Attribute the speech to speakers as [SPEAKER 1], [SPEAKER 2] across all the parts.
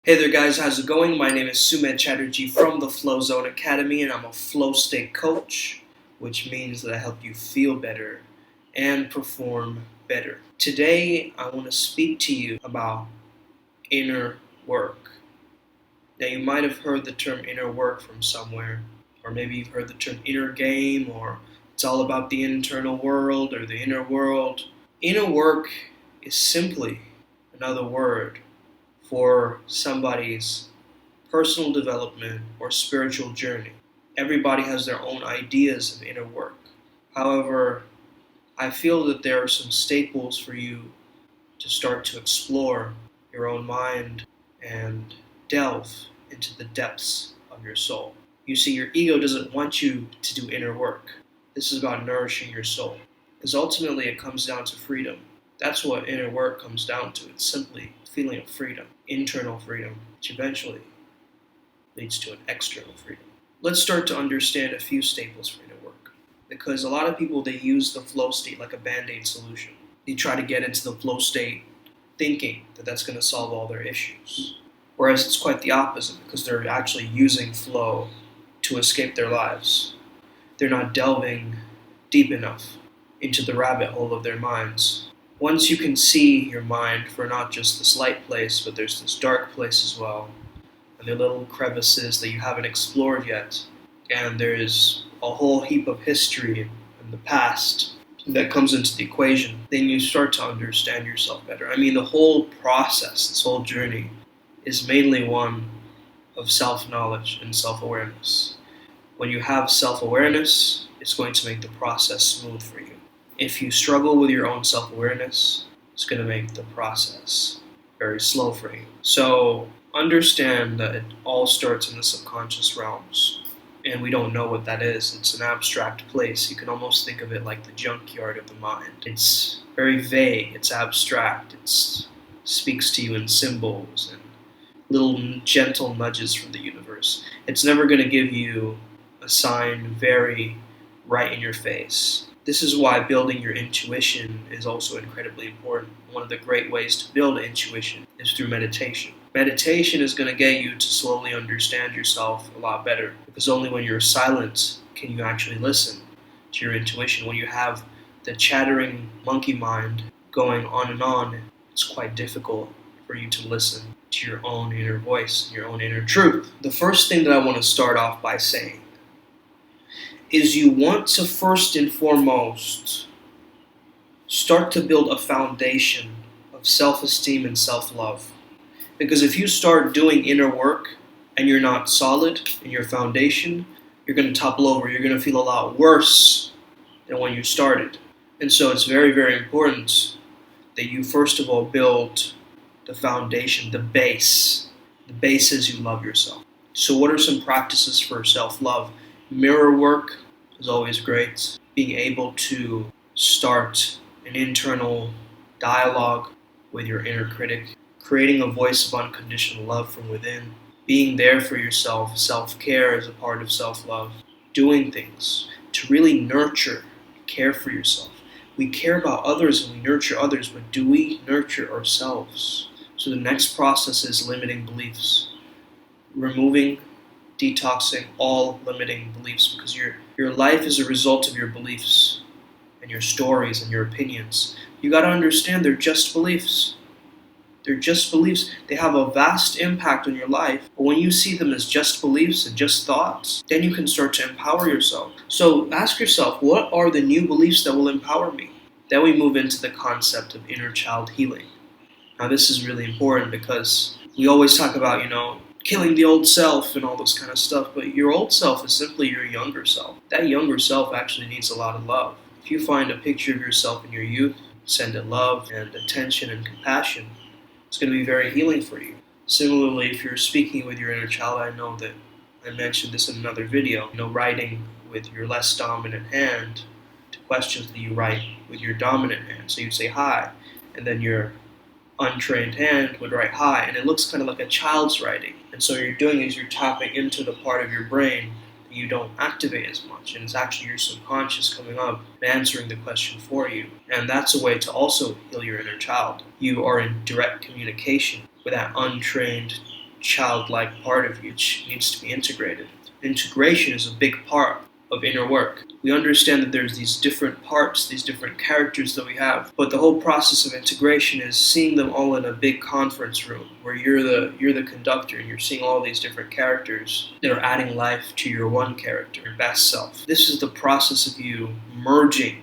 [SPEAKER 1] Hey there guys, how's it going? My name is Sumit Chatterjee from the Flow Zone Academy and I'm a flow state coach, which means that I help you feel better and perform better. Today I want to speak to you about inner work. Now you might have heard the term inner work from somewhere, or maybe you've heard the term inner game, or it's all about the internal world or the inner world. Inner work is simply another word for somebody's personal development or spiritual journey. Everybody has their own ideas of inner work. However, I feel that there are some staples for you to start to explore your own mind and delve into the depths of your soul. You see, your ego doesn't want you to do inner work. This is about nourishing your soul. Because ultimately it comes down to freedom. That's what inner work comes down to. It's simply a feeling of freedom, internal freedom, which eventually leads to an external freedom. Let's start to understand a few staples for inner work. Because a lot of people, they use the flow state like a band-aid solution. They try to get into the flow state thinking that that's going to solve all their issues. Whereas it's quite the opposite, because they're actually using flow to escape their lives. They're not delving deep enough into the rabbit hole of their minds. Once you can see your mind for not just this light place, but there's this dark place as well, and there are little crevices that you haven't explored yet, and there's a whole heap of history in the past that comes into the equation, then you start to understand yourself better. I mean, the whole process, this whole journey, is mainly one of self-knowledge and self-awareness. When you have self-awareness, it's going to make the process smooth for you. If you struggle with your own self-awareness, it's going to make the process very slow for you. So understand that it all starts in the subconscious realms, and we don't know what that is. It's an abstract place. You can almost think of it like the junkyard of the mind. It's very vague, it's abstract, it speaks to you in symbols and little gentle nudges from the universe. It's never going to give you a sign very right in your face. This is why building your intuition is also incredibly important. One of the great ways to build intuition is through meditation. Meditation is going to get you to slowly understand yourself a lot better, because only when you're silent can you actually listen to your intuition. When you have the chattering monkey mind going on and on, it's quite difficult for you to listen to your own inner voice, your own inner truth. The first thing that I want to start off by saying is you want to first and foremost start to build a foundation of self-esteem and self-love. Because if you start doing inner work and you're not solid in your foundation, you're going to topple over. You're going to feel a lot worse than when you started. And so it's very, very important that you first of all build the foundation, the base. The base is you love yourself. So what are some practices for self-love? Mirror work is always great. Being able to start an internal dialogue with your inner critic. Creating a voice of unconditional love from within. Being there for yourself. Self-care is a part of self-love. Doing things to really nurture, care for yourself. We care about others and we nurture others, but do we nurture ourselves? So the next process is limiting beliefs. Removing, detoxing all limiting beliefs, because your life is a result of your beliefs and your stories and your opinions. You got to understand they're just beliefs. They're just beliefs. They have a vast impact on your life. But when you see them as just beliefs and just thoughts, then you can start to empower yourself. So ask yourself, what are the new beliefs that will empower me? Then we move into the concept of inner child healing. Now this is really important because we always talk about, killing the old self and all this kind of stuff, but your old self is simply your younger self. That younger self actually needs a lot of love. If you find a picture of yourself in your youth, send it love and attention and compassion, it's going to be very healing for you. Similarly, if you're speaking with your inner child, I know that I mentioned this in another video, writing with your less dominant hand to questions that you write with your dominant hand. So you say hi, and then your untrained hand would write hi, and it looks kind of like a child's writing. And so what you're doing is you're tapping into the part of your brain that you don't activate as much, and it's actually your subconscious coming up and answering the question for you. And that's a way to also heal your inner child. You are in direct communication with that untrained childlike part of you which needs to be integrated. Integration is a big part of inner work. We understand that there's these different parts, these different characters that we have, but the whole process of integration is seeing them all in a big conference room where you're the conductor and you're seeing all these different characters that are adding life to your one character, your best self. This is the process of you merging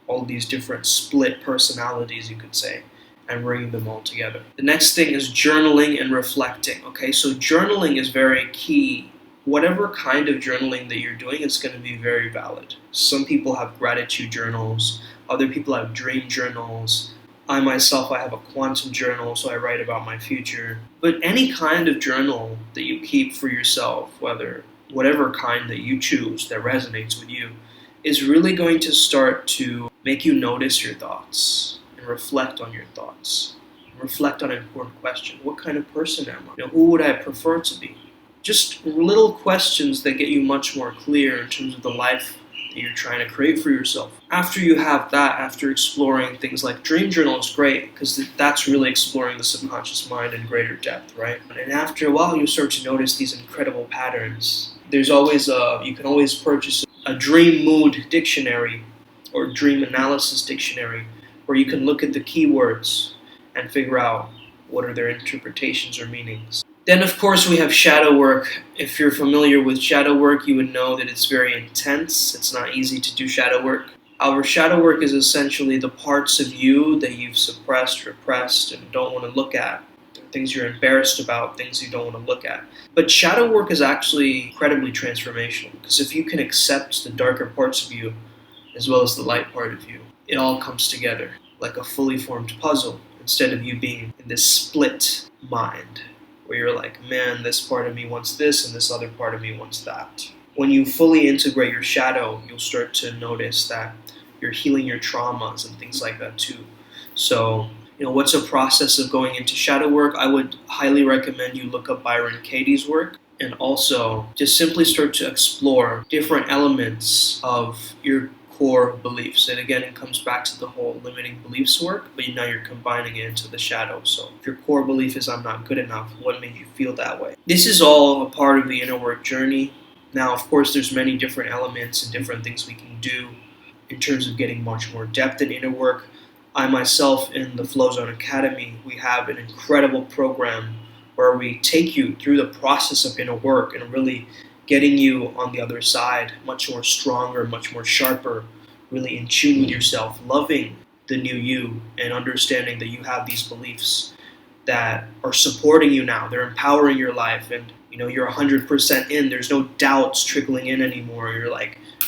[SPEAKER 1] all these different split personalities, you could say, and bringing them all together. The next thing is journaling and reflecting. Okay, so journaling is very key. Whatever kind of journaling that you're doing is going to be very valid. Some people have gratitude journals, other people have dream journals. I myself, I have a quantum journal, so I write about my future. But any kind of journal that you keep for yourself, whatever kind that you choose that resonates with you, is really going to start to make you notice your thoughts and reflect on your thoughts. Reflect on an important question. What kind of person am I? Who would I prefer to be? Just little questions that get you much more clear in terms of the life that you're trying to create for yourself. After you have that, after exploring things like dream journal is great because that's really exploring the subconscious mind in greater depth, right? And after a while, you start to notice these incredible patterns. You can always purchase a dream mood dictionary or dream analysis dictionary where you can look at the keywords and figure out what are their interpretations or meanings. Then, of course, we have shadow work. If you're familiar with shadow work, you would know that it's very intense. It's not easy to do shadow work. However, shadow work is essentially the parts of you that you've suppressed, repressed, and don't want to look at. Things you're embarrassed about, things you don't want to look at. But shadow work is actually incredibly transformational because if you can accept the darker parts of you as well as the light part of you, it all comes together like a fully formed puzzle instead of you being in this split mind where you're like, man, this part of me wants this and this other part of me wants that. When you fully integrate your shadow, you'll start to notice that you're healing your traumas and things like that too. So, what's a process of going into shadow work? I would highly recommend you look up Byron Katie's work and also just simply start to explore different elements of your core beliefs. And again, it comes back to the whole limiting beliefs work, but now you're combining it into the shadow. So if your core belief is I'm not good enough, what made you feel that way? This is all a part of the inner work journey. Now, of course, there's many different elements and different things we can do in terms of getting much more depth in inner work. I myself, in the Flow Zone Academy, we have an incredible program where we take you through the process of inner work and really getting you on the other side much more stronger, much more sharper, really in tune with yourself, loving the new you and understanding that you have these beliefs that are supporting you now. They're empowering your life and you're 100% in. There's no doubts trickling in anymore.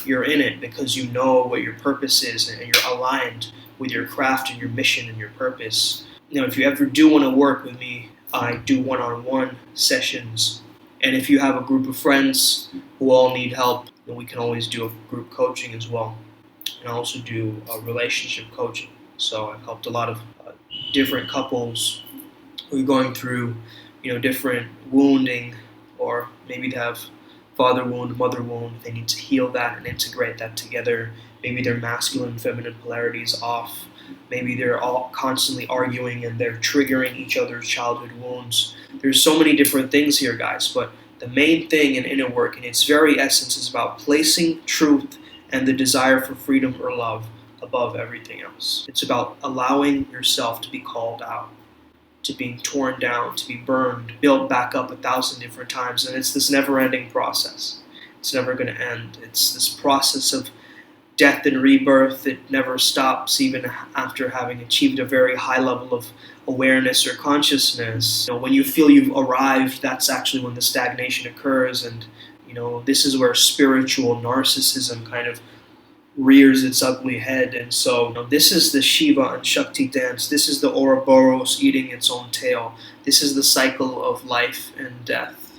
[SPEAKER 1] You're in it because you know what your purpose is and you're aligned with your craft and your mission and your purpose. If you ever do want to work with me, I do one-on-one sessions. And if you have a group of friends who all need help, then we can always do a group coaching as well. And I also do relationship coaching. So I've helped a lot of different couples who are going through, different wounding, or maybe they have father wound, mother wound. They need to heal that and integrate that together. Maybe their masculine and feminine polarity is off. Maybe they're all constantly arguing and they're triggering each other's childhood wounds. There's so many different things here, guys, but the main thing in inner work, in its very essence, is about placing truth and the desire for freedom or love above everything else. It's about allowing yourself to be called out, to being torn down, to be burned, built back up 1,000 different times, and it's this never-ending process. It's never going to end. It's this process of death and rebirth that never stops even after having achieved a very high level of awareness or consciousness. When you feel you've arrived, that's actually when the stagnation occurs, and this is where spiritual narcissism kind of rears its ugly head. And so this is the Shiva and Shakti dance. This is the Ouroboros eating its own tail. This is the cycle of life and death.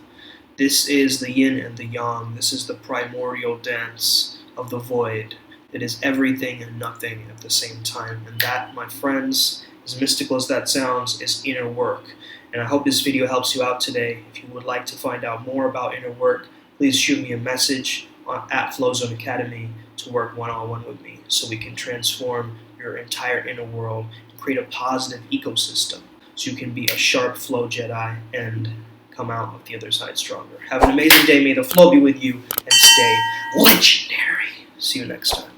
[SPEAKER 1] This is the yin and the yang. This is the primordial dance of the void. It is everything and nothing at the same time. And that, my friends, as mystical as that sounds, is inner work. And I hope this video helps you out today. If you would like to find out more about inner work, please shoot me a message at Flow Zone Academy to work one-on-one with me so we can transform your entire inner world and create a positive ecosystem so you can be a sharp flow Jedi and come out of the other side stronger. Have an amazing day. May the flow be with you and stay legendary. See you next time.